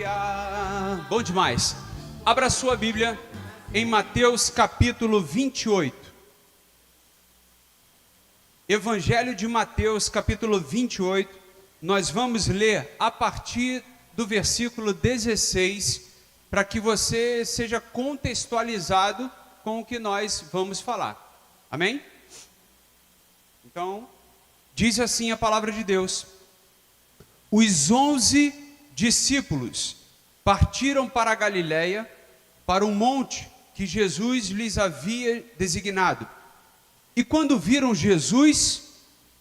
Aleluia! Bom demais. Abra sua Bíblia em Mateus capítulo 28. Evangelho de Mateus capítulo 28. Nós vamos ler a partir do versículo 16, para que você seja contextualizado com o que nós vamos falar. Amém? Então, diz assim a palavra de Deus: os 11 discípulos partiram para a Galiléia, para um monte que Jesus lhes havia designado. E quando viram Jesus,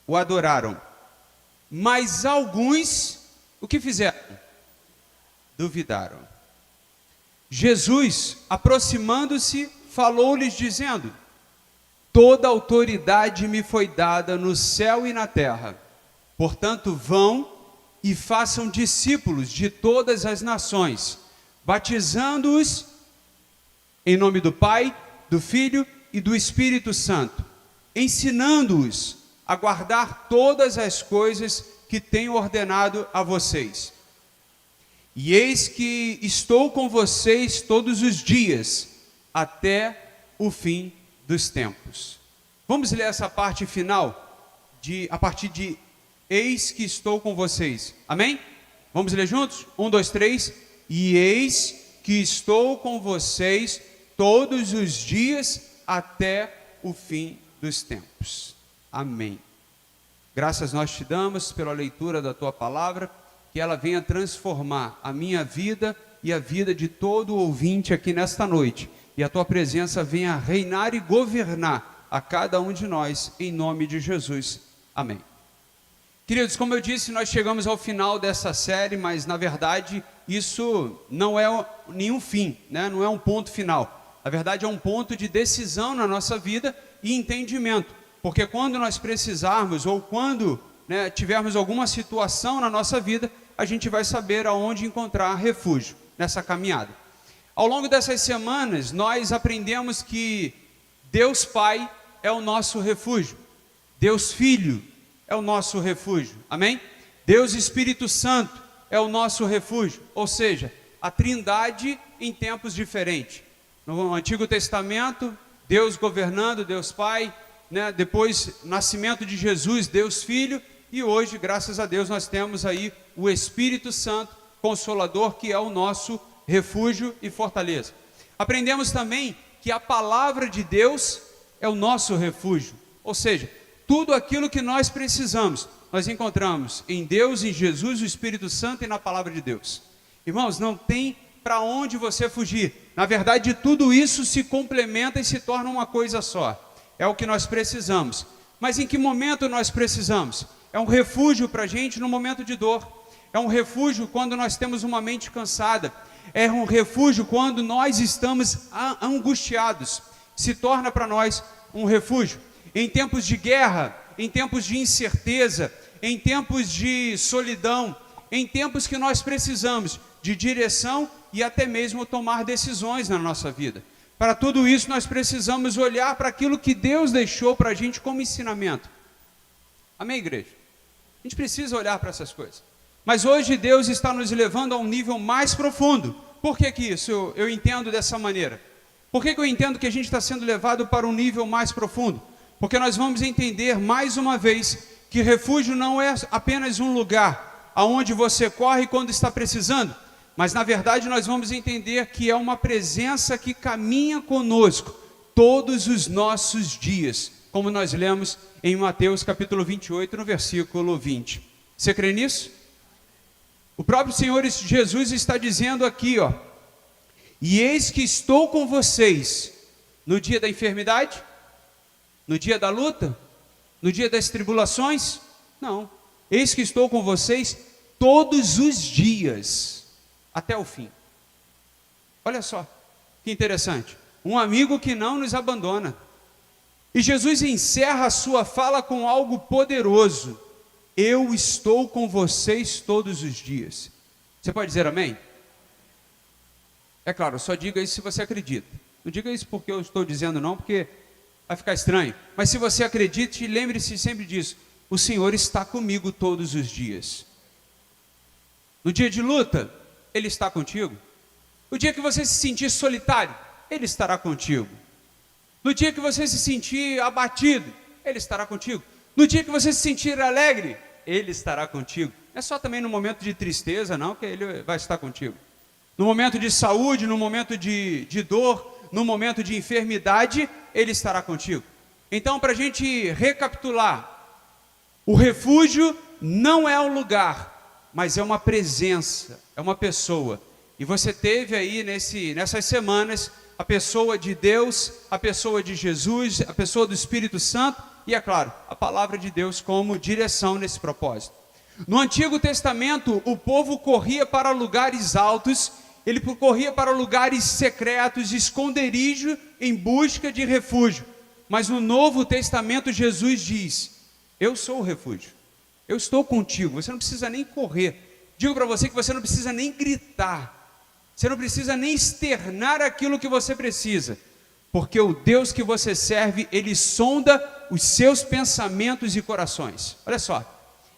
o adoraram. Mas alguns, o que fizeram? Duvidaram. Jesus, aproximando-se, falou-lhes dizendo: toda autoridade me foi dada no céu e na terra. Portanto, vão e façam discípulos de todas as nações, batizando-os em nome do Pai, do Filho e do Espírito Santo, ensinando-os a guardar todas as coisas que tenho ordenado a vocês. E eis que estou com vocês todos os dias, até o fim dos tempos. Vamos ler essa parte final, a partir de eis que estou com vocês. Amém? Vamos ler juntos? 1, 2, 3. E eis que estou com vocês todos os dias até o fim dos tempos. Amém. Graças nós te damos pela leitura da tua palavra, que ela venha transformar a minha vida e a vida de todo ouvinte aqui nesta noite. E a tua presença venha reinar e governar a cada um de nós, em nome de Jesus. Amém. Queridos, como eu disse, nós chegamos ao final dessa série, mas na verdade isso não é nenhum fim, né? Não é um ponto final. Na verdade é um ponto de decisão na nossa vida e entendimento. Porque quando nós precisarmos ou quando tivermos alguma situação na nossa vida, a gente vai saber aonde encontrar refúgio nessa caminhada. Ao longo dessas semanas, nós aprendemos que Deus Pai é o nosso refúgio. Deus Filho é o nosso refúgio, amém? Deus Espírito Santo é o nosso refúgio, ou seja, a Trindade em tempos diferentes. No Antigo Testamento, Deus governando, Deus Pai, depois nascimento de Jesus, Deus Filho, e hoje, graças a Deus, nós temos aí o Espírito Santo, Consolador, que é o nosso refúgio e fortaleza. Aprendemos também que a palavra de Deus é o nosso refúgio, ou seja, tudo aquilo que nós precisamos, nós encontramos em Deus, em Jesus, o Espírito Santo e na palavra de Deus. Irmãos, não tem para onde você fugir. Na verdade, tudo isso se complementa e se torna uma coisa só. É o que nós precisamos. Mas em que momento nós precisamos? É um refúgio para a gente no momento de dor. É um refúgio quando nós temos uma mente cansada. É um refúgio quando nós estamos angustiados. Se torna para nós um refúgio. Em tempos de guerra, em tempos de incerteza, em tempos de solidão, em tempos que nós precisamos de direção e até mesmo tomar decisões na nossa vida. Para tudo isso nós precisamos olhar para aquilo que Deus deixou para a gente como ensinamento. Amém, igreja? A gente precisa olhar para essas coisas. Mas hoje Deus está nos levando a um nível mais profundo. Por que isso eu entendo dessa maneira? Por que eu entendo que a gente está sendo levado para um nível mais profundo? Porque nós vamos entender mais uma vez que refúgio não é apenas um lugar aonde você corre quando está precisando, mas na verdade nós vamos entender que é uma presença que caminha conosco todos os nossos dias, como nós lemos em Mateus capítulo 28, no versículo 20. Você crê nisso? O próprio Senhor Jesus está dizendo aqui, e eis que estou com vocês no dia da enfermidade, no dia da luta? No dia das tribulações? Não. Eis que estou com vocês todos os dias, até o fim. Olha só, que interessante. Um amigo que não nos abandona. E Jesus encerra a sua fala com algo poderoso. Eu estou com vocês todos os dias. Você pode dizer amém? É claro, só diga isso se você acredita. Não diga isso porque eu estou dizendo não, porque vai ficar estranho. Mas se você acredita, lembre-se sempre disso. O Senhor está comigo todos os dias. No dia de luta, Ele está contigo. O dia que você se sentir solitário, Ele estará contigo. No dia que você se sentir abatido, Ele estará contigo. No dia que você se sentir alegre, Ele estará contigo. Não é só também no momento de tristeza, não, que Ele vai estar contigo. No momento de saúde, no momento de dor, no momento de enfermidade, Ele estará contigo. Então, para a gente recapitular, o refúgio não é um lugar, mas é uma presença, é uma pessoa. E você teve aí nessas semanas a pessoa de Deus, a pessoa de Jesus, a pessoa do Espírito Santo e, é claro, a palavra de Deus como direção nesse propósito. No Antigo Testamento, o povo corria para lugares altos, ele corria para lugares secretos, esconderijo em busca de refúgio. Mas no Novo Testamento, Jesus diz: eu sou o refúgio, eu estou contigo, você não precisa nem correr. Digo para você que você não precisa nem gritar, você não precisa nem externar aquilo que você precisa, porque o Deus que você serve, Ele sonda os seus pensamentos e corações. Olha só,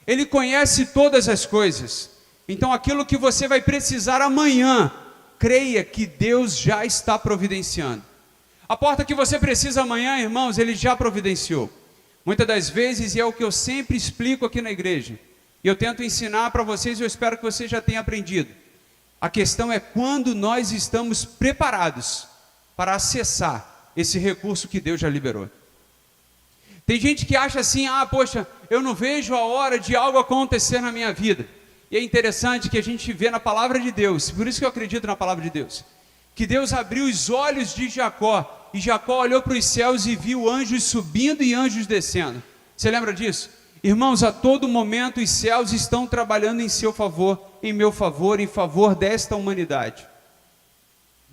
Ele conhece todas as coisas. Então aquilo que você vai precisar amanhã, creia que Deus já está providenciando. A porta que você precisa amanhã, irmãos, Ele já providenciou. Muitas das vezes, e é o que eu sempre explico aqui na igreja, e eu tento ensinar para vocês, e eu espero que você já tenha aprendido. A questão é quando nós estamos preparados para acessar esse recurso que Deus já liberou. Tem gente que acha assim: poxa, eu não vejo a hora de algo acontecer na minha vida. E é interessante que a gente vê na palavra de Deus, por isso que eu acredito na palavra de Deus, que Deus abriu os olhos de Jacó, e Jacó olhou para os céus e viu anjos subindo e anjos descendo. Você lembra disso? Irmãos, a todo momento os céus estão trabalhando em seu favor, em meu favor, em favor desta humanidade.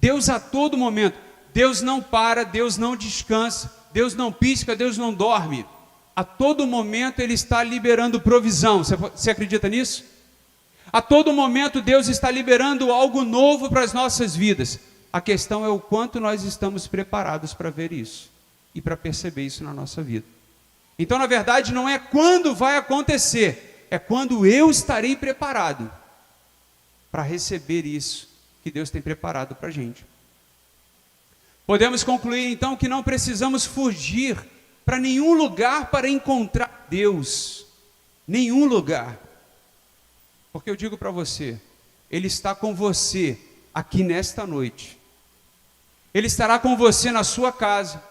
Deus a todo momento, Deus não para, Deus não descansa, Deus não pisca, Deus não dorme. A todo momento Ele está liberando provisão. Você acredita nisso? A todo momento Deus está liberando algo novo para as nossas vidas. A questão é o quanto nós estamos preparados para ver isso e para perceber isso na nossa vida. Então, na verdade, não é quando vai acontecer, é quando eu estarei preparado para receber isso que Deus tem preparado para a gente. Podemos concluir então que não precisamos fugir para nenhum lugar para encontrar Deus. Nenhum lugar. Porque eu digo para você, Ele está com você aqui nesta noite. Ele estará com você na sua casa,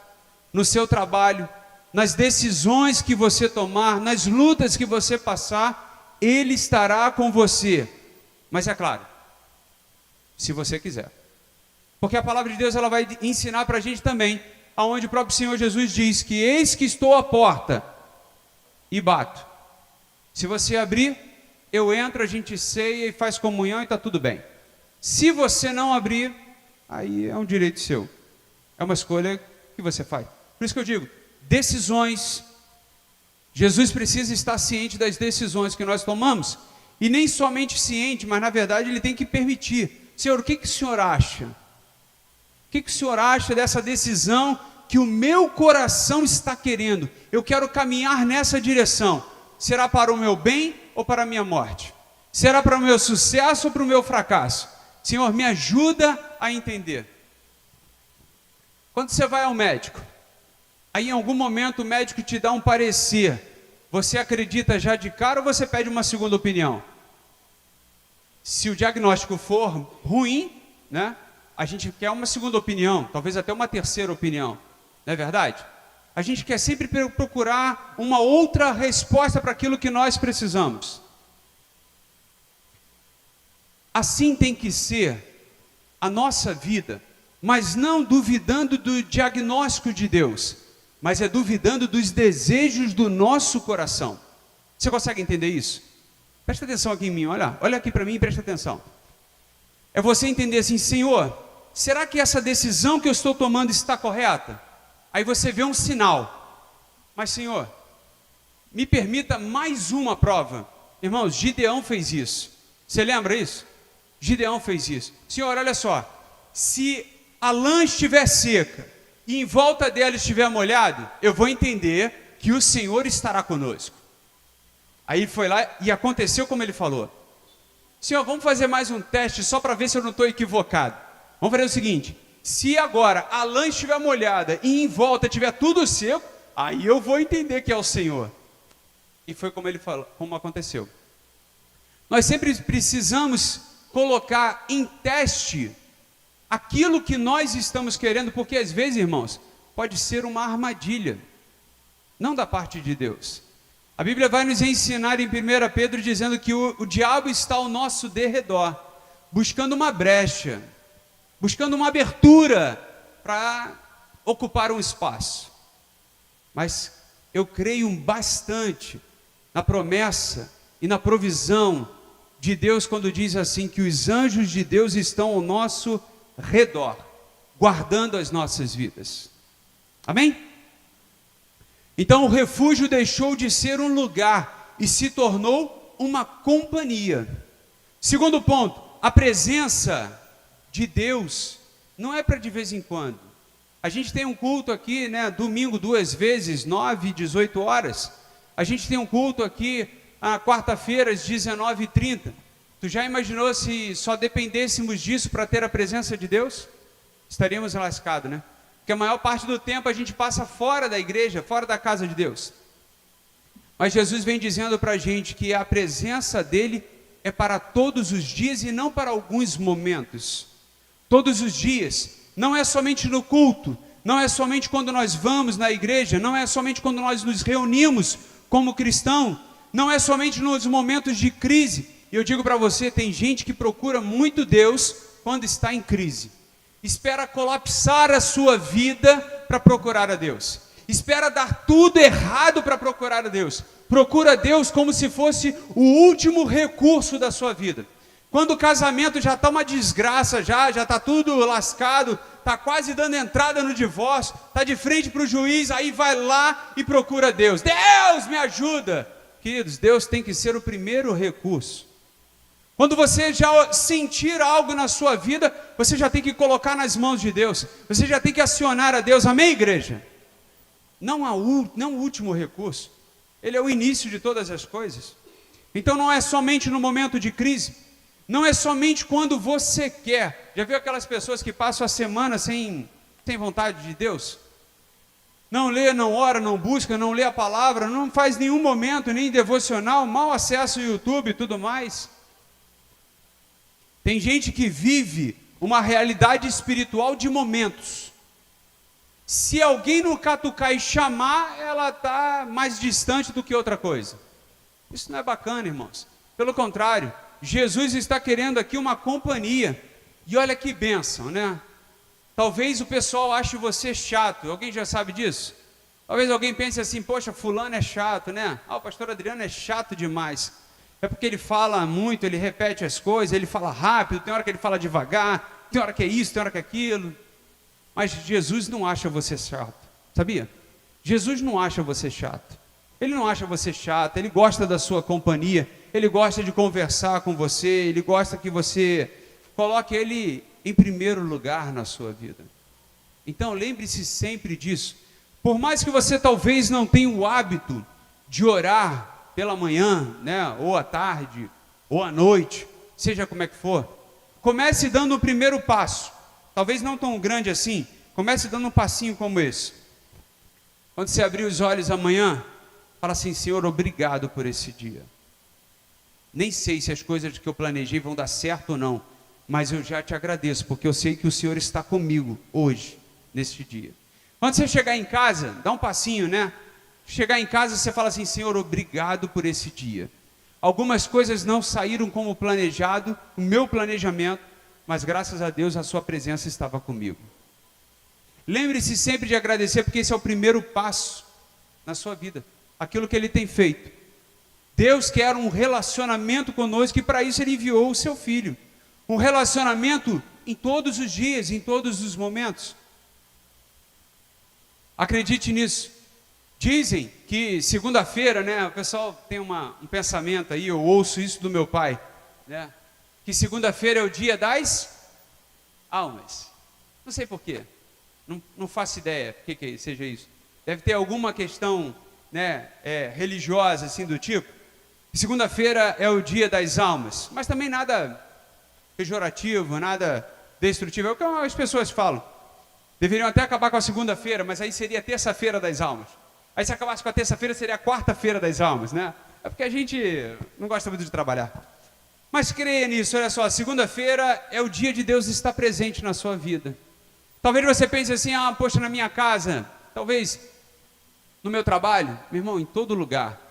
no seu trabalho, nas decisões que você tomar, nas lutas que você passar, Ele estará com você. Mas é claro, se você quiser. Porque a palavra de Deus ela vai ensinar para a gente também, aonde o próprio Senhor Jesus diz que eis que estou à porta e bato. Se você abrir, eu entro, a gente ceia e faz comunhão e está tudo bem. Se você não abrir, aí é um direito seu. É uma escolha que você faz. Por isso que eu digo, decisões. Jesus precisa estar ciente das decisões que nós tomamos. E nem somente ciente, mas na verdade Ele tem que permitir. Senhor, o que o Senhor acha? O que o Senhor acha dessa decisão que o meu coração está querendo? Eu quero caminhar nessa direção. Será para o meu bem ou para a minha morte? Será para o meu sucesso ou para o meu fracasso? Senhor, me ajuda a entender. Quando você vai ao médico, aí em algum momento o médico te dá um parecer, você acredita já de cara ou você pede uma segunda opinião? Se o diagnóstico for ruim, né, a gente quer uma segunda opinião, talvez até uma terceira opinião, não é verdade? A gente quer sempre procurar uma outra resposta para aquilo que nós precisamos. Assim tem que ser a nossa vida, mas não duvidando do diagnóstico de Deus, mas é duvidando dos desejos do nosso coração. Você consegue entender isso? Presta atenção aqui em mim, olha aqui para mim e presta atenção. É você entender assim: Senhor, será que essa decisão que eu estou tomando está correta? Aí você vê um sinal, mas Senhor, me permita mais uma prova. Irmãos, Gideão fez isso. Você lembra isso? Gideão fez isso. Senhor, olha só, se a lã estiver seca e em volta dela estiver molhado, eu vou entender que o Senhor estará conosco. Aí foi lá e aconteceu como ele falou. Senhor, vamos fazer mais um teste só para ver se eu não estou equivocado. Vamos fazer o seguinte, se agora a lã estiver molhada e em volta tiver tudo seco, aí eu vou entender que é o Senhor. E foi como ele falou, como aconteceu. Nós sempre precisamos colocar em teste aquilo que nós estamos querendo, porque às vezes, irmãos, pode ser uma armadilha, não da parte de Deus. A Bíblia vai nos ensinar em 1 Pedro dizendo que o diabo está ao nosso derredor, buscando uma brecha, buscando uma abertura para ocupar um espaço. Mas eu creio bastante na promessa e na provisão de Deus quando diz assim que os anjos de Deus estão ao nosso redor, guardando as nossas vidas. Amém? Então o refúgio deixou de ser um lugar e se tornou uma companhia. Segundo ponto, a presença de Deus não é para de vez em quando. A gente tem um culto aqui, né, domingo 2 vezes, 9 e 18 horas. A gente tem um culto aqui, quarta-feira, às 19h30. Tu já imaginou se só dependêssemos disso para ter a presença de Deus? Estaríamos lascados, né? Porque a maior parte do tempo a gente passa fora da igreja, fora da casa de Deus. Mas Jesus vem dizendo para a gente que a presença dele é para todos os dias e não para alguns momentos. Todos os dias, não é somente no culto, não é somente quando nós vamos na igreja, não é somente quando nós nos reunimos como cristão, não é somente nos momentos de crise. E eu digo para você, tem gente que procura muito Deus quando está em crise. Espera colapsar a sua vida para procurar a Deus. Espera dar tudo errado para procurar a Deus. Procura a Deus como se fosse o último recurso da sua vida. Quando o casamento já está uma desgraça, já está tudo lascado, está quase dando entrada no divórcio, está de frente para o juiz, aí vai lá e procura Deus. Deus me ajuda! Queridos, Deus tem que ser o primeiro recurso. Quando você já sentir algo na sua vida, você já tem que colocar nas mãos de Deus. Você já tem que acionar a Deus. Amém, igreja? Não o último recurso. Ele é o início de todas as coisas. Então não é somente no momento de crise. Não é somente quando você quer. Já viu aquelas pessoas que passam a semana sem vontade de Deus? Não lê, não ora, não busca, não lê a palavra, não faz nenhum momento, nem devocional, mal acessa o YouTube e tudo mais. Tem gente que vive uma realidade espiritual de momentos. Se alguém não catucar e chamar, ela está mais distante do que outra coisa. Isso não é bacana, irmãos. Pelo contrário, Jesus está querendo aqui uma companhia. E olha que bênção, né? Talvez o pessoal ache você chato. Alguém já sabe disso? Talvez alguém pense assim, poxa, fulano é chato, né? O pastor Adriano é chato demais. É porque ele fala muito, ele repete as coisas, ele fala rápido, tem hora que ele fala devagar, tem hora que é isso, tem hora que é aquilo. Mas Jesus não acha você chato, sabia? Jesus não acha você chato. Ele não acha você chato, ele gosta da sua companhia, ele gosta de conversar com você, ele gosta que você coloque ele em primeiro lugar na sua vida. Então lembre-se sempre disso. Por mais que você talvez não tenha o hábito de orar pela manhã, né, ou à tarde, ou à noite, seja como é que for, comece dando o primeiro passo, talvez não tão grande assim, comece dando um passinho como esse. Quando você abrir os olhos amanhã, fala assim, Senhor, obrigado por esse dia. Nem sei se as coisas que eu planejei vão dar certo ou não, mas eu já te agradeço, porque eu sei que o Senhor está comigo hoje, neste dia. Quando você chegar em casa, dá um passinho, né? Chegar em casa, você fala assim, Senhor, obrigado por esse dia. Algumas coisas não saíram como planejado, o meu planejamento, mas graças a Deus a sua presença estava comigo. Lembre-se sempre de agradecer, porque esse é o primeiro passo na sua vida, aquilo que Ele tem feito. Deus quer um relacionamento conosco e para isso Ele enviou o seu Filho. Um relacionamento em todos os dias, em todos os momentos. Acredite nisso. Dizem que segunda-feira, né, o pessoal tem um pensamento aí, eu ouço isso do meu pai, né, que segunda-feira é o dia das almas. Não sei porquê, não faço ideia por que seja isso. Deve ter alguma questão, né, religiosa assim do tipo. que segunda-feira é o dia das almas, mas também nada pejorativo, nada destrutivo. É o que as pessoas falam. Deveriam até acabar com a segunda-feira, mas aí seria a terça-feira das almas. Aí se acabasse com a terça-feira, seria a quarta-feira das almas, né? É porque a gente não gosta muito de trabalhar. Mas creia nisso, olha só, segunda-feira é o dia de Deus estar presente na sua vida. Talvez você pense assim, poxa, na minha casa, talvez no meu trabalho, meu irmão, em todo lugar.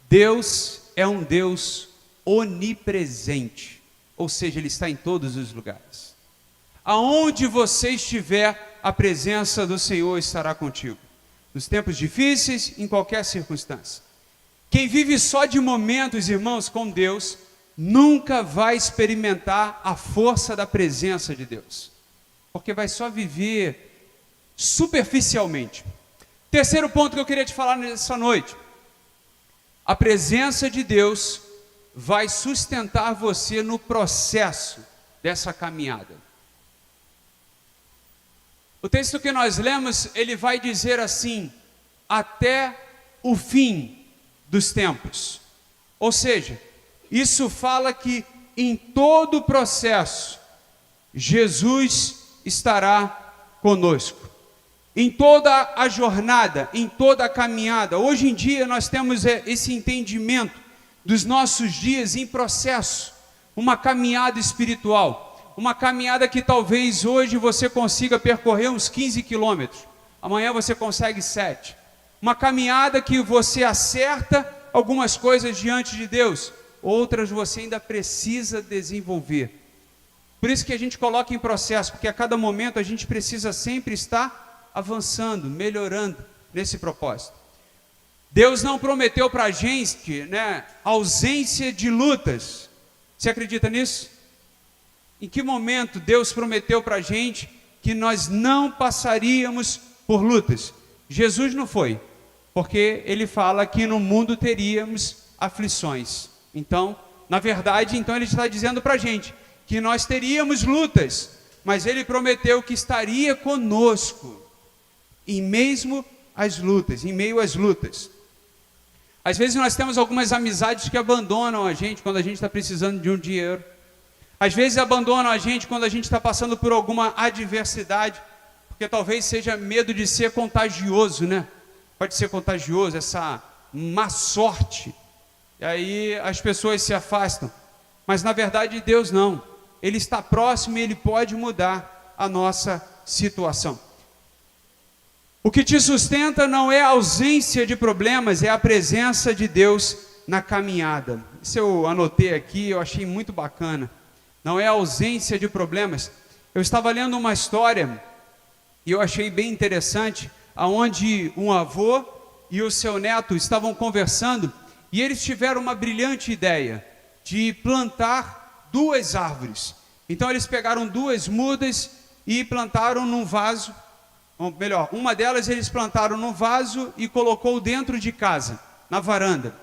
Deus é um Deus onipresente, ou seja, Ele está em todos os lugares. Aonde você estiver, a presença do Senhor estará contigo. Nos tempos difíceis, em qualquer circunstância. Quem vive só de momentos, irmãos, com Deus, nunca vai experimentar a força da presença de Deus. Porque vai só viver superficialmente. Terceiro ponto que eu queria te falar nessa noite. A presença de Deus vai sustentar você no processo dessa caminhada. O texto que nós lemos, ele vai dizer assim, até o fim dos tempos. Ou seja, isso fala que em todo o processo, Jesus estará conosco. Em toda a jornada, em toda a caminhada. Hoje em dia nós temos esse entendimento dos nossos dias em processo. Uma caminhada espiritual. Uma caminhada que talvez hoje você consiga percorrer uns 15 quilômetros. Amanhã você consegue 7. Uma caminhada que você acerta algumas coisas diante de Deus. Outras você ainda precisa desenvolver. Por isso que a gente coloca em processo, porque a cada momento a gente precisa sempre estar avançando, melhorando nesse propósito. Deus não prometeu para a gente, ausência de lutas. Você acredita nisso? Em que momento Deus prometeu para a gente que nós não passaríamos por lutas? Jesus não foi, porque Ele fala que no mundo teríamos aflições. Então, na verdade, Ele está dizendo para a gente que nós teríamos lutas, mas Ele prometeu que estaria conosco, em meio às lutas. Às vezes nós temos algumas amizades que abandonam a gente quando a gente está precisando de um dinheiro. Às vezes abandonam a gente quando a gente está passando por alguma adversidade, porque talvez seja medo de ser contagioso, Pode ser contagioso, essa má sorte. E aí as pessoas se afastam. Mas na verdade Deus não. Ele está próximo e Ele pode mudar a nossa situação. O que te sustenta não é a ausência de problemas, é a presença de Deus na caminhada. Isso eu anotei aqui, eu achei muito bacana. Não é a ausência de problemas. Eu estava lendo uma história e eu achei bem interessante, onde um avô e o seu neto estavam conversando e eles tiveram uma brilhante ideia de plantar 2 árvores. Então eles pegaram 2 mudas e plantaram num vaso, ou melhor, uma delas eles plantaram num vaso e colocou dentro de casa, na varanda.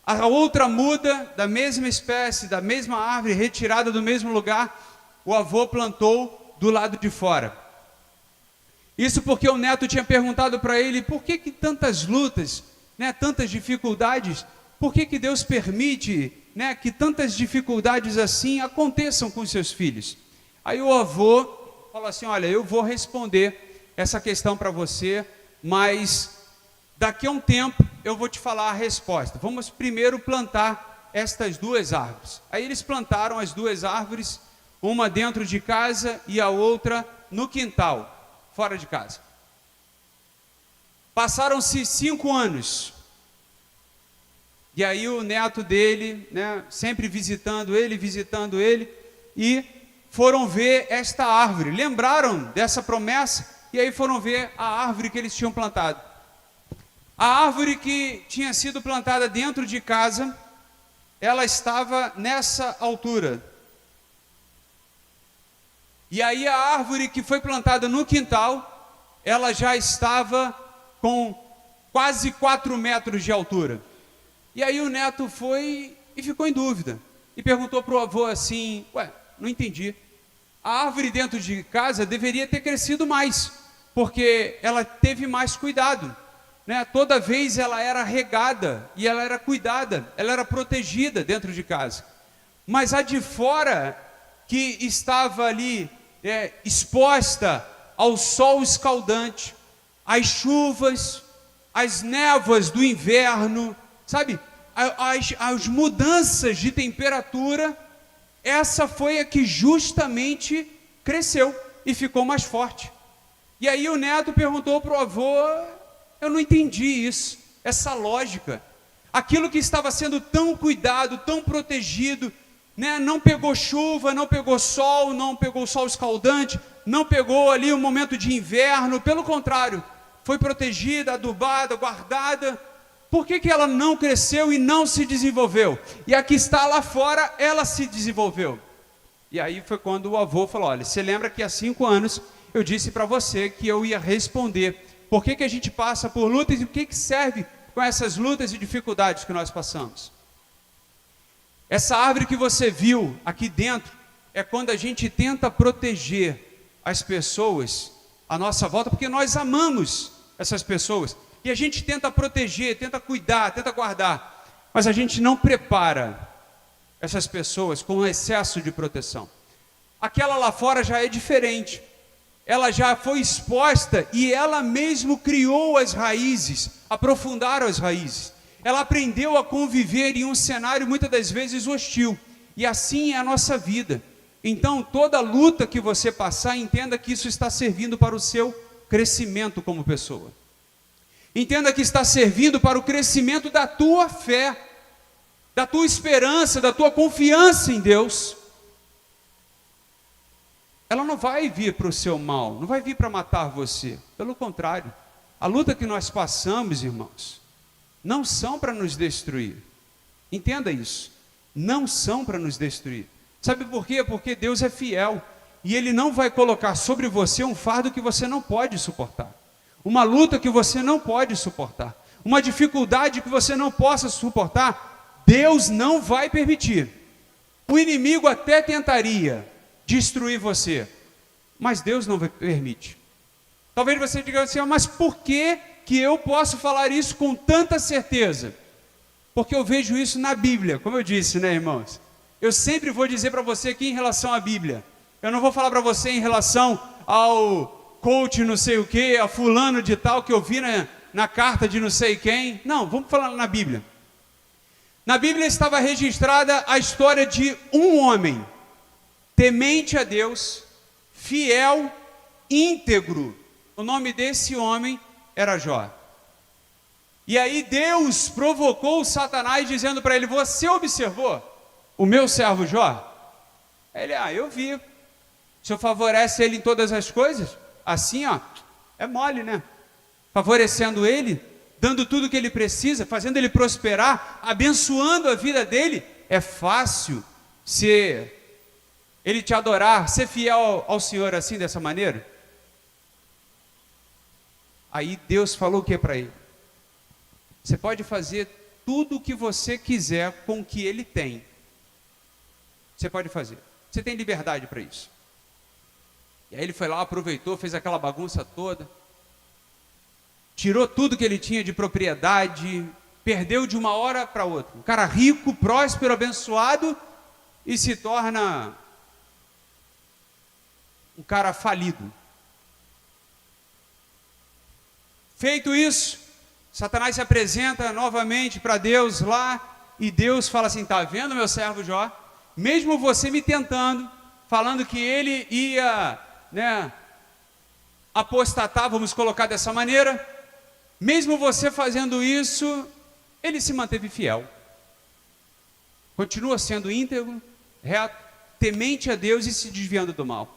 A outra muda, da mesma espécie, da mesma árvore, retirada do mesmo lugar, o avô plantou do lado de fora. Isso porque o neto tinha perguntado para ele, por que tantas lutas, tantas dificuldades, por que Deus permite que tantas dificuldades assim aconteçam com seus filhos? Aí o avô falou assim, olha, eu vou responder essa questão para você, mas daqui a um tempo eu vou te falar a resposta. Vamos primeiro plantar estas 2 árvores. Aí eles plantaram as 2 árvores, uma dentro de casa e a outra no quintal, fora de casa. Passaram-se 5 anos. E aí o neto dele, sempre visitando ele, e foram ver esta árvore. Lembraram dessa promessa e aí foram ver a árvore que eles tinham plantado. A árvore que tinha sido plantada dentro de casa, ela estava nessa altura. E aí a árvore que foi plantada no quintal, ela já estava com quase 4 metros de altura. E aí o neto foi e ficou em dúvida. E perguntou para o avô assim, não entendi. A árvore dentro de casa deveria ter crescido mais, porque ela teve mais cuidado. né, toda vez ela era regada e ela era cuidada, ela era protegida dentro de casa. Mas a de fora, que estava ali exposta ao sol escaldante, às chuvas, às névoas do inverno, sabe, as mudanças de temperatura, essa foi a que justamente cresceu e ficou mais forte. E aí o neto perguntou para o avô: eu não entendi isso, essa lógica. Aquilo que estava sendo tão cuidado, tão protegido, né, não pegou chuva, não pegou sol escaldante, não pegou ali um momento de inverno, pelo contrário, foi protegida, adubada, guardada. Por que ela não cresceu e não se desenvolveu? E a que está lá fora, ela se desenvolveu. E aí foi quando o avô falou: olha, você lembra que há 5 anos eu disse para você que eu ia responder por que a gente passa por lutas e o que serve com essas lutas e dificuldades que nós passamos. Essa árvore que você viu aqui dentro é quando a gente tenta proteger as pessoas à nossa volta, porque nós amamos essas pessoas. E a gente tenta proteger, tenta cuidar, tenta guardar. Mas a gente não prepara essas pessoas com excesso de proteção. Aquela lá fora já é diferente. Ela já foi exposta e ela mesmo criou as raízes, aprofundaram as raízes. Ela aprendeu a conviver em um cenário muitas das vezes hostil. E assim é a nossa vida. Então, toda luta que você passar, entenda que isso está servindo para o seu crescimento como pessoa. Entenda que está servindo para o crescimento da tua fé, da tua esperança, da tua confiança em Deus. Ela não vai vir para o seu mal, não vai vir para matar você. Pelo contrário, a luta que nós passamos, irmãos, não são para nos destruir. Entenda isso. Não são para nos destruir. Sabe por quê? Porque Deus é fiel. E Ele não vai colocar sobre você um fardo que você não pode suportar. Uma luta que você não pode suportar. Uma dificuldade que você não possa suportar. Deus não vai permitir. O inimigo até tentaria destruir você, mas Deus não permite. Talvez você diga assim: mas por que eu posso falar isso com tanta certeza? Porque eu vejo isso na Bíblia, como eu disse, né, irmãos? Eu sempre vou dizer para você aqui em relação à Bíblia. Eu não vou falar para você em relação ao coach não sei o que, a fulano de tal que eu vi na carta de não sei quem. Não, vamos falar na Bíblia. Na Bíblia estava registrada a história de um homem temente a Deus, fiel, íntegro. O nome desse homem era Jó. E aí Deus provocou Satanás dizendo para ele: você observou o meu servo Jó? Ele: eu vi. O Senhor favorece ele em todas as coisas? Assim, é mole, né? Favorecendo ele, dando tudo que ele precisa, fazendo ele prosperar, abençoando a vida dele. É fácil ele te adorar, ser fiel ao Senhor assim, dessa maneira? Aí Deus falou o que para ele? Você pode fazer tudo o que você quiser com o que ele tem. Você pode fazer. Você tem liberdade para isso. E aí ele foi lá, aproveitou, fez aquela bagunça toda. Tirou tudo que ele tinha de propriedade, perdeu de uma hora para outra. Um cara rico, próspero, abençoado, e se torna um cara falido. Feito isso, Satanás se apresenta novamente para Deus lá, e Deus fala assim: tá vendo, meu servo Jó? Mesmo você me tentando, falando que ele ia, apostatar, vamos colocar dessa maneira, mesmo você fazendo isso, ele se manteve fiel. Continua sendo íntegro, reto, temente a Deus e se desviando do mal.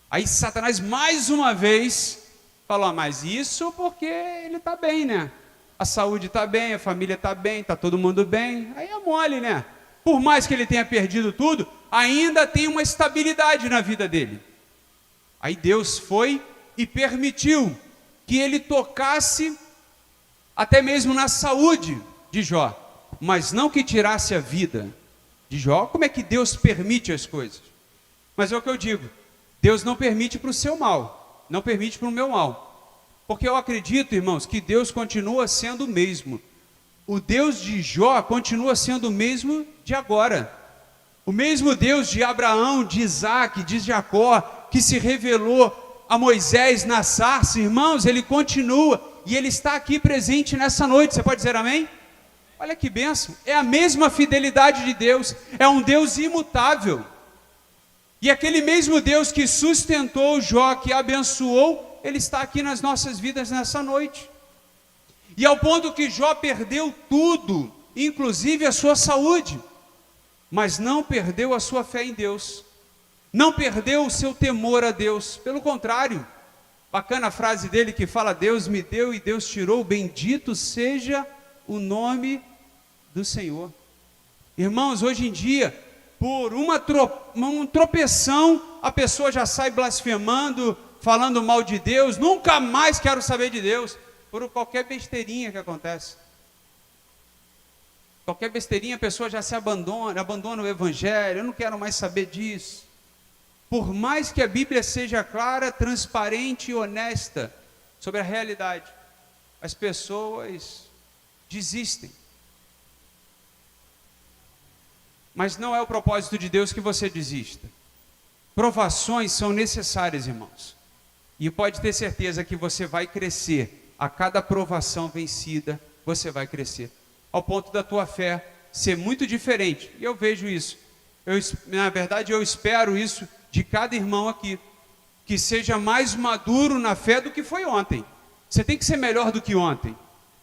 Aí Satanás mais uma vez falou: mas isso porque ele está bem, né? A saúde está bem, a família está bem, está todo mundo bem. Aí é mole, né? Por mais que ele tenha perdido tudo, ainda tem uma estabilidade na vida dele. Aí Deus foi e permitiu que ele tocasse até mesmo na saúde de Jó, mas não que tirasse a vida de Jó. Como é que Deus permite as coisas? Mas é o que eu digo: Deus não permite para o seu mal, não permite para o meu mal. Porque eu acredito, irmãos, que Deus continua sendo o mesmo. O Deus de Jó continua sendo o mesmo de agora. O mesmo Deus de Abraão, de Isaac, de Jacó, que se revelou a Moisés na sarça, irmãos, ele continua e ele está aqui presente nessa noite. Você pode dizer amém? Olha que bênção, é a mesma fidelidade de Deus, é um Deus imutável. E aquele mesmo Deus que sustentou Jó, que abençoou, ele está aqui nas nossas vidas nessa noite. E ao ponto que Jó perdeu tudo, inclusive a sua saúde, mas não perdeu a sua fé em Deus, não perdeu o seu temor a Deus, pelo contrário, bacana a frase dele que fala: Deus me deu e Deus tirou, bendito seja o nome do Senhor. Irmãos, hoje em dia, por uma tropeção, a pessoa já sai blasfemando, falando mal de Deus, nunca mais quero saber de Deus, por qualquer besteirinha que acontece. Qualquer besteirinha a pessoa já se abandona o evangelho, eu não quero mais saber disso. Por mais que a Bíblia seja clara, transparente e honesta sobre a realidade, as pessoas desistem. Mas não é o propósito de Deus que você desista. Provações são necessárias, irmãos. E pode ter certeza que você vai crescer. A cada provação vencida, você vai crescer. Ao ponto da tua fé ser muito diferente. E eu vejo isso. Na verdade, eu espero isso de cada irmão aqui. Que seja mais maduro na fé do que foi ontem. Você tem que ser melhor do que ontem.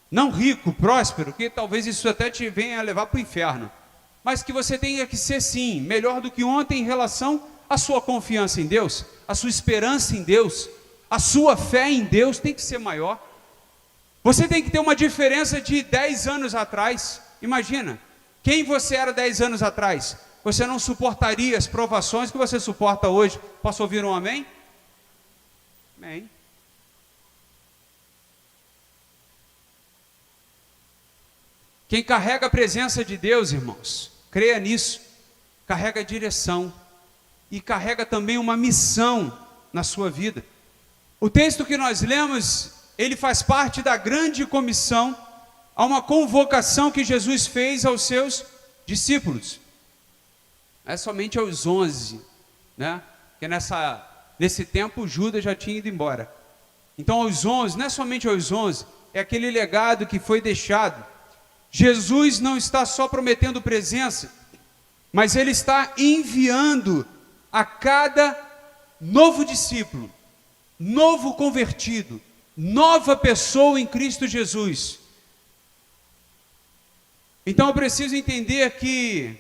Não rico, próspero, que talvez isso até te venha a levar para o inferno. Mas que você tenha que ser, sim, melhor do que ontem em relação à sua confiança em Deus, a sua esperança em Deus, a sua fé em Deus tem que ser maior. Você tem que ter uma diferença de 10 anos atrás. Imagina, quem você era 10 anos atrás? Você não suportaria as provações que você suporta hoje. Posso ouvir um amém? Amém. Quem carrega a presença de Deus, irmãos, creia nisso, carrega a direção e carrega também uma missão na sua vida. O texto que nós lemos, ele faz parte da grande comissão, a uma convocação que Jesus fez aos seus discípulos. Não é somente aos 11, né? Porque nesse tempo Judas já tinha ido embora. Então aos 11, não é somente aos 11, é aquele legado que foi deixado. Jesus não está só prometendo presença, mas ele está enviando a cada novo discípulo, novo convertido, nova pessoa em Cristo Jesus. Então eu preciso entender que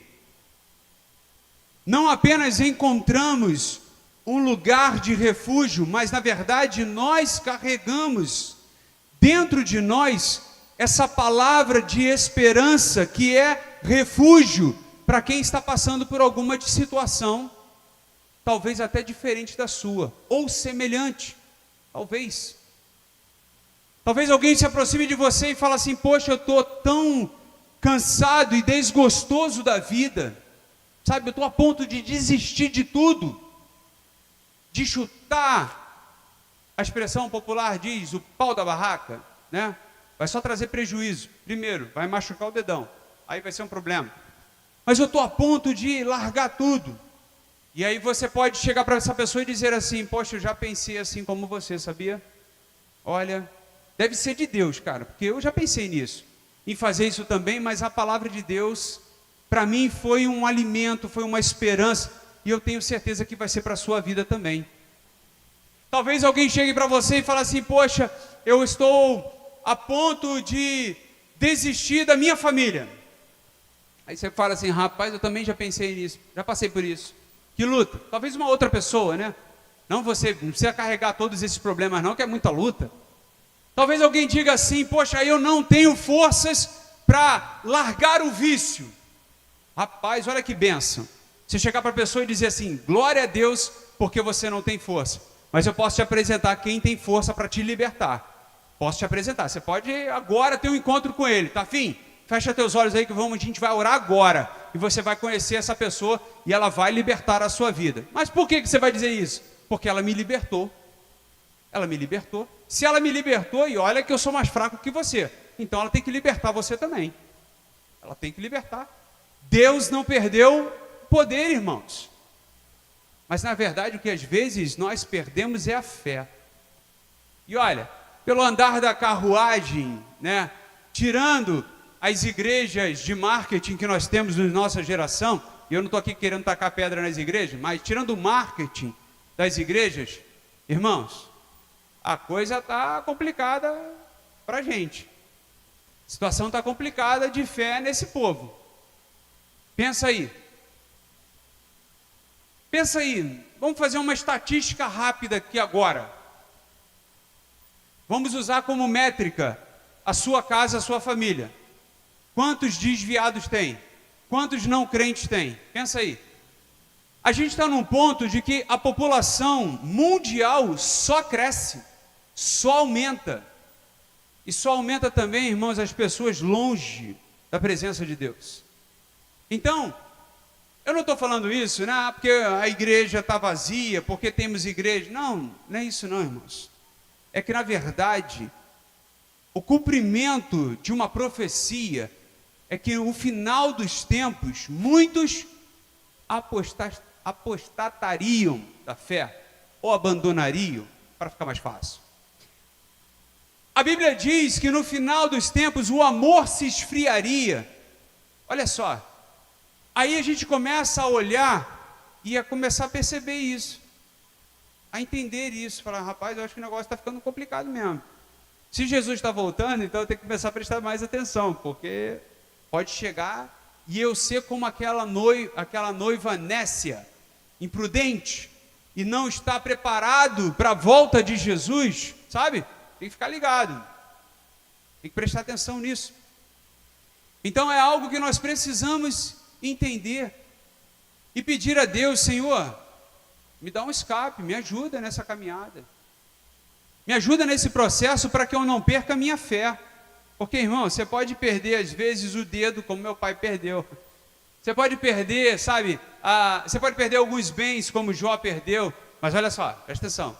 não apenas encontramos um lugar de refúgio, mas na verdade nós carregamos dentro de nós essa palavra de esperança que é refúgio para quem está passando por alguma situação, talvez até diferente da sua, ou semelhante, talvez. Talvez alguém se aproxime de você e fale assim: poxa, eu estou tão cansado e desgostoso da vida, sabe, eu estou a ponto de desistir de tudo, de chutar, a expressão popular diz, o pau da barraca, né? Vai só trazer prejuízo. Primeiro, vai machucar o dedão. Aí vai ser um problema. Mas eu estou a ponto de largar tudo. E aí você pode chegar para essa pessoa e dizer assim: poxa, eu já pensei assim como você, sabia? Olha, deve ser de Deus, cara, porque eu já pensei nisso, em fazer isso também, mas a palavra de Deus, para mim, foi um alimento, foi uma esperança, e eu tenho certeza que vai ser para a sua vida também. Talvez alguém chegue para você e fale assim: poxa, eu estou a ponto de desistir da minha família. Aí você fala assim: rapaz, eu também já pensei nisso, já passei por isso. Que luta. Talvez uma outra pessoa, né? Não você, não precisa carregar todos esses problemas não, que é muita luta. Talvez alguém diga assim: poxa, eu não tenho forças para largar o vício. Rapaz, olha que bênção. Você chegar para a pessoa e dizer assim: glória a Deus, porque você não tem força. Mas eu posso te apresentar quem tem força para te libertar. Posso te apresentar, você pode agora ter um encontro com ele, tá afim? Fecha teus olhos aí que a gente vai orar agora. E você vai conhecer essa pessoa e ela vai libertar a sua vida. Mas por que você vai dizer isso? Porque ela me libertou. Ela me libertou. Se ela me libertou, e olha que eu sou mais fraco que você, então ela tem que libertar você também. Ela tem que libertar. Deus não perdeu poder, irmãos. Mas na verdade o que às vezes nós perdemos é a fé. E olha, pelo andar da carruagem, né, tirando as igrejas de marketing que nós temos na nossa geração, e eu não estou aqui querendo tacar pedra nas igrejas, mas tirando o marketing das igrejas, irmãos, a coisa está complicada para a gente. A situação está complicada de fé nesse povo. Pensa aí. Pensa aí, vamos fazer uma estatística rápida aqui agora. Vamos usar como métrica a sua casa, a sua família. Quantos desviados tem? Quantos não crentes tem? Pensa aí. A gente está num ponto de que a população mundial só cresce, só aumenta. E só aumenta também, irmãos, as pessoas longe da presença de Deus. Então, eu não estou falando isso, né, porque a igreja está vazia, porque temos igreja. Não, não é isso não, irmãos. É que, na verdade, o cumprimento de uma profecia é que no final dos tempos, muitos apostatariam da fé, ou abandonariam, para ficar mais fácil. A Bíblia diz que no final dos tempos o amor se esfriaria. Olha só, aí a gente começa a olhar e a começar a perceber isso, a entender isso, falar, rapaz, eu acho que o negócio está ficando complicado mesmo. Se Jesus está voltando, então eu tenho que começar a prestar mais atenção, porque pode chegar e eu ser como aquela noiva nécia, imprudente, e não estar preparado para a volta de Jesus, sabe? Tem que ficar ligado, tem que prestar atenção nisso. Então é algo que nós precisamos entender e pedir a Deus, Senhor, me dá um escape, me ajuda nessa caminhada, me ajuda nesse processo para que eu não perca a minha fé. Porque, irmão, você pode perder às vezes o dedo, como meu pai perdeu. Você pode perder, sabe, você pode perder alguns bens, como Jó perdeu. Mas olha só, presta atenção,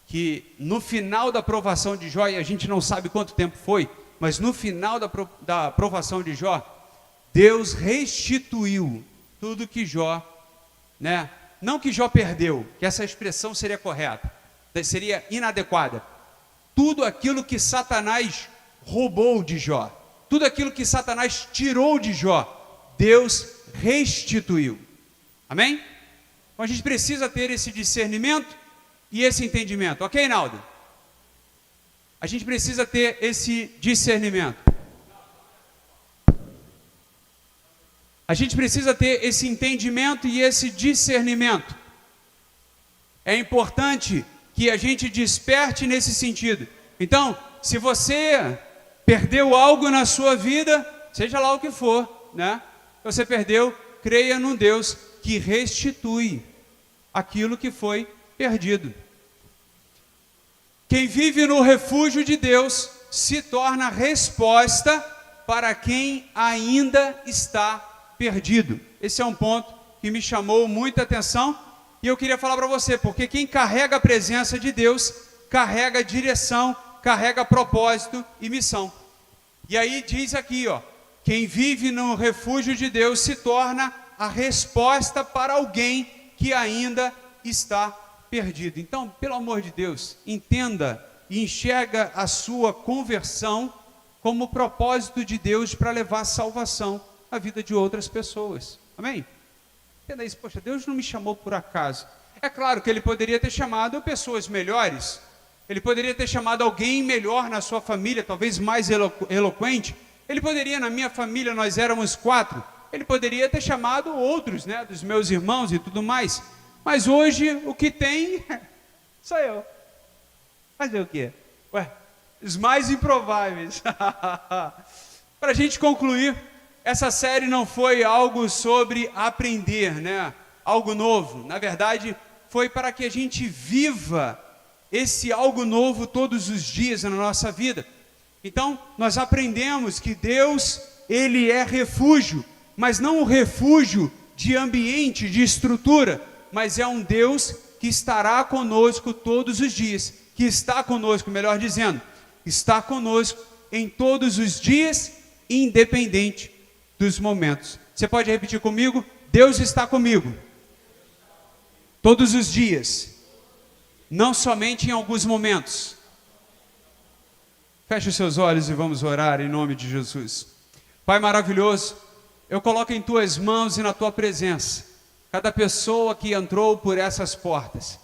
que no final da provação de Jó, e a gente não sabe quanto tempo foi, mas no final da provação de Jó, Deus restituiu tudo que Jó, né? Não que Jó perdeu, que essa expressão seria correta, seria inadequada. Tudo aquilo que Satanás roubou de Jó, tudo aquilo que Satanás tirou de Jó, Deus restituiu. Amém? Então a gente precisa ter esse discernimento e esse entendimento, ok, Naldo? A gente precisa ter esse discernimento. A gente precisa ter esse entendimento e esse discernimento. É importante que a gente desperte nesse sentido. Então, se você perdeu algo na sua vida, seja lá o que for, né? Você perdeu, creia num Deus que restitui aquilo que foi perdido. Quem vive no refúgio de Deus se torna resposta para quem ainda está perdido. Esse é um ponto que me chamou muita atenção e eu queria falar para você, porque quem carrega a presença de Deus, carrega direção, carrega propósito e missão. E aí diz aqui, ó, quem vive no refúgio de Deus se torna a resposta para alguém que ainda está perdido. Então, pelo amor de Deus, entenda e enxerga a sua conversão como propósito de Deus para levar salvação à vida de outras pessoas. Amém? Entenda isso, poxa, Deus não me chamou por acaso. É claro que Ele poderia ter chamado pessoas melhores, Ele poderia ter chamado alguém melhor na sua família, talvez mais eloquente. Ele poderia, na minha família, nós éramos 4, Ele poderia ter chamado outros, né, dos meus irmãos e tudo mais. Mas hoje, o que tem, sou eu. Fazer o quê? Ué, os mais improváveis. Para a gente concluir, essa série não foi algo sobre aprender, né? Algo novo. Na verdade, foi para que a gente viva esse algo novo todos os dias na nossa vida. Então, nós aprendemos que Deus, Ele é refúgio, mas não um refúgio de ambiente, de estrutura, mas é um Deus que estará conosco todos os dias. que está conosco, melhor dizendo, está conosco em todos os dias, independente dos momentos. Você pode repetir comigo? Deus está comigo todos os dias, não somente em alguns momentos. Feche os seus olhos e vamos orar em nome de Jesus. Pai maravilhoso, eu coloco em tuas mãos e na tua presença cada pessoa que entrou por essas portas,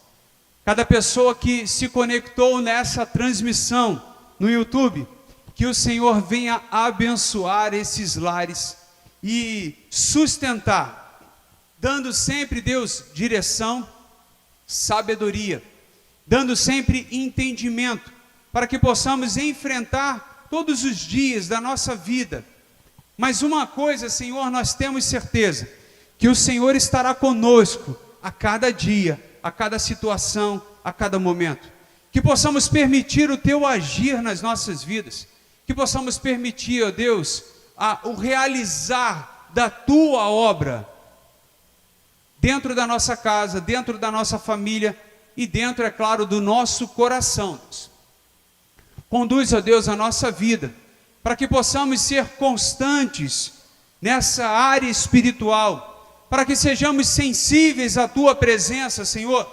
cada pessoa que se conectou nessa transmissão no YouTube, que o Senhor venha abençoar esses lares e sustentar, dando sempre, Deus, direção, sabedoria, dando sempre entendimento, para que possamos enfrentar todos os dias da nossa vida. Mas uma coisa, Senhor, nós temos certeza, que o Senhor estará conosco a cada dia, a cada situação, a cada momento. Que possamos permitir o Teu agir nas nossas vidas, que possamos permitir, ó Deus, o realizar da Tua obra, dentro da nossa casa, dentro da nossa família e dentro, é claro, do nosso coração. Deus. Conduz, ó Deus, a nossa vida, para que possamos ser constantes nessa área espiritual, para que sejamos sensíveis à Tua presença, Senhor,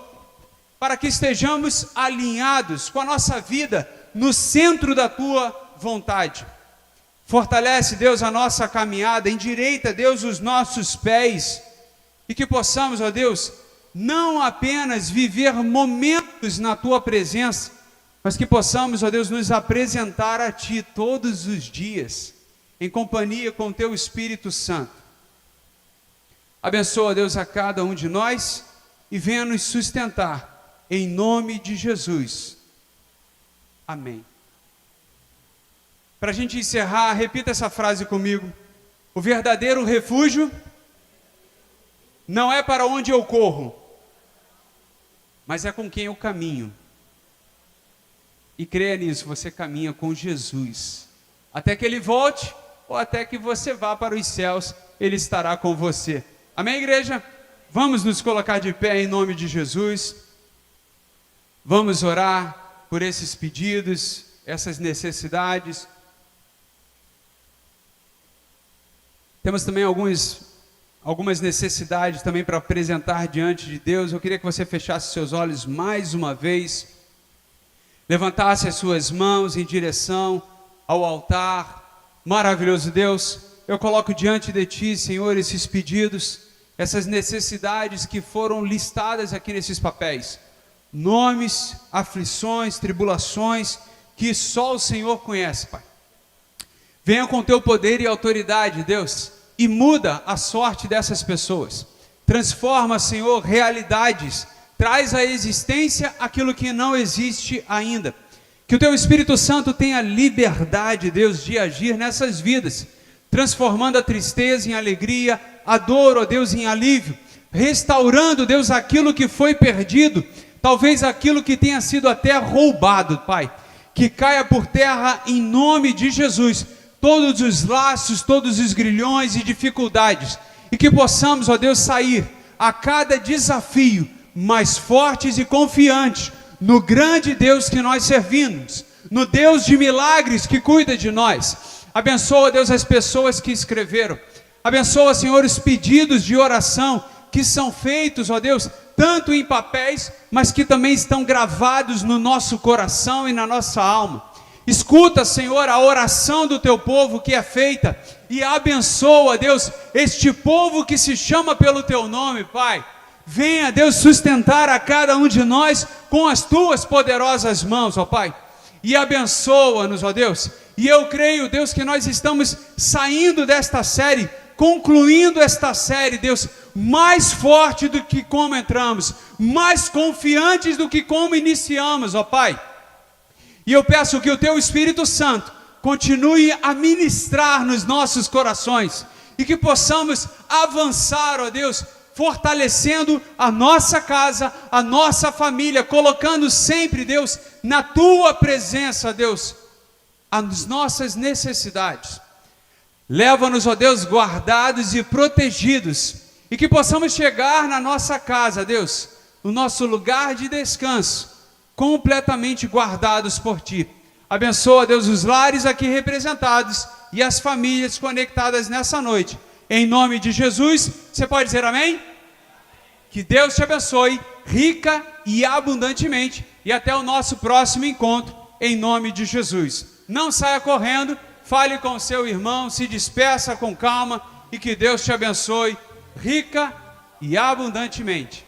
para que estejamos alinhados com a nossa vida no centro da Tua vontade. Fortalece, Deus, a nossa caminhada, endireita, Deus, os nossos pés, e que possamos, ó Deus, não apenas viver momentos na Tua presença, mas que possamos, ó Deus, nos apresentar a Ti todos os dias, em companhia com o Teu Espírito Santo. Abençoa, Deus, a cada um de nós e venha nos sustentar, em nome de Jesus. Amém. Para a gente encerrar, repita essa frase comigo. O verdadeiro refúgio não é para onde eu corro, mas é com quem eu caminho. E creia nisso, você caminha com Jesus. Até que Ele volte, ou até que você vá para os céus, Ele estará com você. Amém, igreja? Vamos nos colocar de pé em nome de Jesus. Vamos orar por esses pedidos, essas necessidades. Temos também algumas necessidades também para apresentar diante de Deus. Eu queria que você fechasse seus olhos mais uma vez, levantasse as suas mãos em direção ao altar. Maravilhoso Deus, eu coloco diante de Ti, Senhor, esses pedidos, essas necessidades que foram listadas aqui nesses papéis. Nomes, aflições, tribulações, que só o Senhor conhece, Pai. Venha com Teu poder e autoridade, Deus, e muda a sorte dessas pessoas. Transforma, Senhor, realidades. Traz à existência aquilo que não existe ainda. Que o Teu Espírito Santo tenha liberdade, Deus, de agir nessas vidas, transformando a tristeza em alegria, a dor, ó Deus, em alívio, restaurando, Deus, aquilo que foi perdido, talvez aquilo que tenha sido até roubado, Pai. Que caia por terra em nome de Jesus, todos os laços, todos os grilhões e dificuldades, e que possamos, ó Deus, sair a cada desafio mais fortes e confiantes no grande Deus que nós servimos, no Deus de milagres que cuida de nós. Abençoa, Deus, as pessoas que escreveram. Abençoa, Senhor, os pedidos de oração que são feitos, ó Deus, tanto em papéis, mas que também estão gravados no nosso coração e na nossa alma. Escuta, Senhor, a oração do Teu povo que é feita e abençoa, Deus, este povo que se chama pelo Teu nome, Pai. Venha, Deus, sustentar a cada um de nós com as Tuas poderosas mãos, ó Pai. E abençoa-nos, ó Deus. E eu creio, Deus, que nós estamos saindo desta série, concluindo esta série, Deus, mais forte do que como entramos, mais confiantes do que como iniciamos, ó Pai. E eu peço que o Teu Espírito Santo continue a ministrar nos nossos corações e que possamos avançar, ó Deus, fortalecendo a nossa casa, a nossa família, colocando sempre, Deus, na Tua presença, Deus, as nossas necessidades. Leva-nos, ó Deus, guardados e protegidos, e que possamos chegar na nossa casa, Deus, no nosso lugar de descanso, completamente guardados por ti. Abençoa, Deus, os lares aqui representados e as famílias conectadas nessa noite. Em nome de Jesus, você pode dizer amém? Que Deus te abençoe rica e abundantemente. E até o nosso próximo encontro, em nome de Jesus. Não saia correndo, fale com o seu irmão, se despeça com calma e que Deus te abençoe rica e abundantemente.